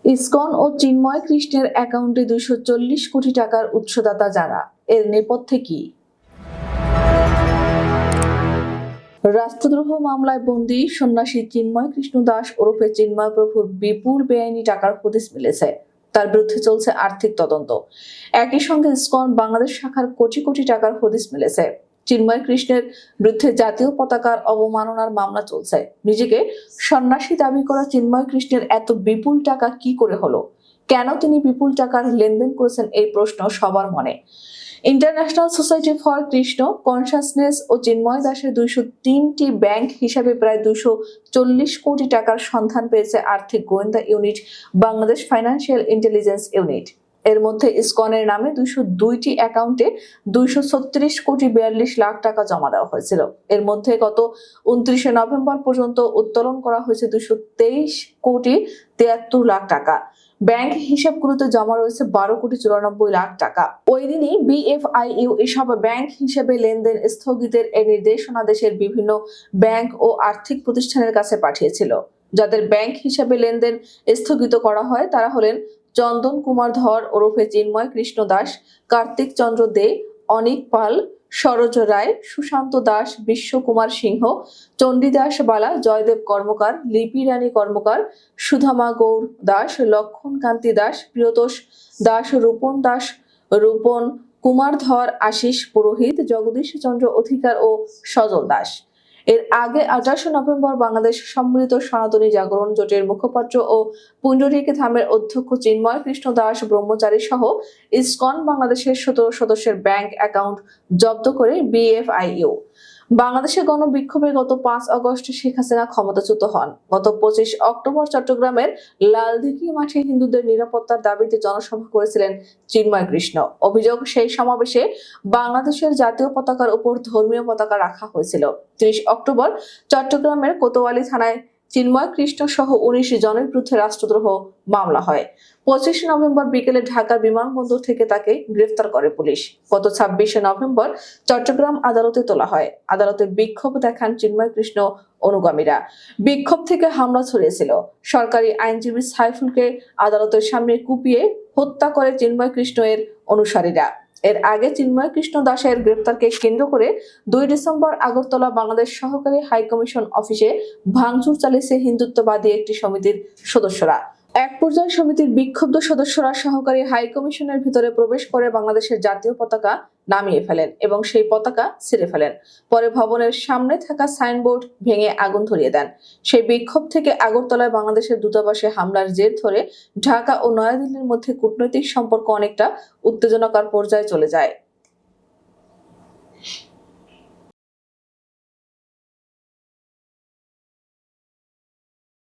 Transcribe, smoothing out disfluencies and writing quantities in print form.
ISKCON ও চিন্ময় কৃষ্ণের অ্যাকাউন্টে 240 কোটি টাকার উৎসদাতা যারা, এর নেপথ্যে কি? রাষ্ট্রদ্রোহ মামলায় বন্দী সন্ন্যাসী চিন্ময় কৃষ্ণ দাস ওরফে চিন্ময় প্রভুর বিপুল বেআইনি টাকার হদিস মিলেছে। তার বিরুদ্ধে চলছে আর্থিক তদন্ত। একই সঙ্গে ইসকন বাংলাদেশ শাখার কোটি কোটি টাকার হদিস মিলেছে। চিন্ময় কৃষ্ণের বিরুদ্ধে জাতীয় পতাকার অবমাননার মামলা চলছে। নিজেকে সন্ন্যাসী দাবি করা চিন্ময় কৃষ্ণের এত বিপুল টাকা কি করে হলো? কেন তিনি বিপুল টাকার লেনদেন করেছেন, এই প্রশ্ন সবার মনে। International society for Krishna consciousness ও চিন্ময় দাসের 203টি ব্যাংক হিসাবে প্রায় 240 কোটি টাকার সন্ধান পেয়েছে আর্থিক গোয়েন্দা unit Bangladesh financial intelligence unit. এর মধ্যে ইসকনের নামে 202টি অ্যাকাউন্টে 236 কোটি 42 লাখ টাকা জমা দেওয়া হয়েছিল। এর মধ্যে গত 29 নভেম্বর পর্যন্ত উত্তোলন করা হয়েছে 223 কোটি 73 লাখ টাকা। ব্যাংক হিসাবগুলোতে জমা রয়েছে 12 কোটি 94 লাখ টাকা। ওই দিনই বিএফআইইউ এসব ব্যাংক হিসেবে লেনদেন স্থগিতের এই নির্দেশনা দেশের বিভিন্ন ব্যাংক ও আর্থিক প্রতিষ্ঠানের কাছে পাঠিয়েছিল। যাদের ব্যাংক হিসেবে লেনদেন স্থগিত করা হয় তারা হলেন চন্দন কুমার ধর ওরফে চিন্ময় কৃষ্ণ দাস, কার্তিক চন্দ্র দে, অনিক পাল, সরোজ রায়, সুশান্ত দাস, বিশ্বকুমার সিংহ, চণ্ডীদাস বালা, জয়দেব কর্মকার, লিপি রানী কর্মকার, সুধামা গৌর দাস, লক্ষণ কান্তি দাস, প্রিয়তোষ দাস, রূপন কুমার ধর, আশিস পুরোহিত, জগদীশ চন্দ্র অধিকার ও সজল দাস। এর আগে 28 নভেম্বর বাংলাদেশ সম্মিলিত সনাতনী জাগরণ জোটের মুখপাত্র ও পুণ্ডরীক ধামের অধ্যক্ষ চিন্ময় কৃষ্ণ দাস ব্রহ্মচারী সহ ইসকন বাংলাদেশের 17 সদস্যের ব্যাংক অ্যাকাউন্ট জব্দ করে বিএফআইইউ। বাংলাদেশের গণবিক্ষোভে গত 5 আগস্ট শেখ হাসিনা ক্ষমতাচ্যুত হন। গত 25 অক্টোবর চট্টগ্রামের লালদিঘি মাঠে হিন্দুদের নিরাপত্তার দাবিতে জনসভা করেছিলেন চিন্ময় কৃষ্ণ। অভিযোগ, সেই সমাবেশে বাংলাদেশের জাতীয় পতাকার উপর ধর্মীয় পতাকা রাখা হয়েছিল। 30 অক্টোবর চট্টগ্রামের কোতোয়ালি থানায় চিন্ময় কৃষ্ণ সহ 19 জনের বিরুদ্ধে রাষ্ট্রদ্রোহ মামলা হয়। 25 নভেম্বর বিকেলে ঢাকার বিমানবন্দর থেকে তাকে গ্রেফতার করে পুলিশ। গত 26 নভেম্বর চট্টগ্রাম আদালতে তোলা হয়। আদালতে বিক্ষোভ দেখান চিন্ময় কৃষ্ণ অনুগামীরা। বিক্ষোভ থেকে হামলা ছড়িয়েছিল। সরকারি আইনজীবী সাইফুলকে আদালতের সামনে কুপিয়ে হত্যা করে চিন্ময় কৃষ্ণ এর অনুসারীরা। এর আগে চিন্ময় কৃষ্ণ দাসের গ্রেফতারকে কেন্দ্র করে 2 ডিসেম্বর আগরতলা বাংলাদেশ সহকারী হাইকমিশন অফিসে ভাঙচুর চালিয়েছে হিন্দুত্ববাদী একটি সমিতির সদস্যরা। এক পর্যায়ে সমিতির বিক্ষুব্ধ সদস্যরা সহকারী হাইকমিশনের ভিতরে প্রবেশ করে বাংলাদেশের জাতীয় পতাকা নামিয়ে ফেলেন এবং সেই পতাকা ছিঁড়ে ফেলেন। পরে ভবনের সামনে থাকা সাইনবোর্ড ভেঙে আগুন ধরিয়ে দেন। সেই বিক্ষোভ থেকে আগরতলায় বাংলাদেশের দূতাবাসে হামলার জের ধরে ঢাকা ও নয়াদিল্লির মধ্যে কূটনৈতিক সম্পর্ক অনেকটা উত্তেজনাকর পর্যায়ে চলে যায়।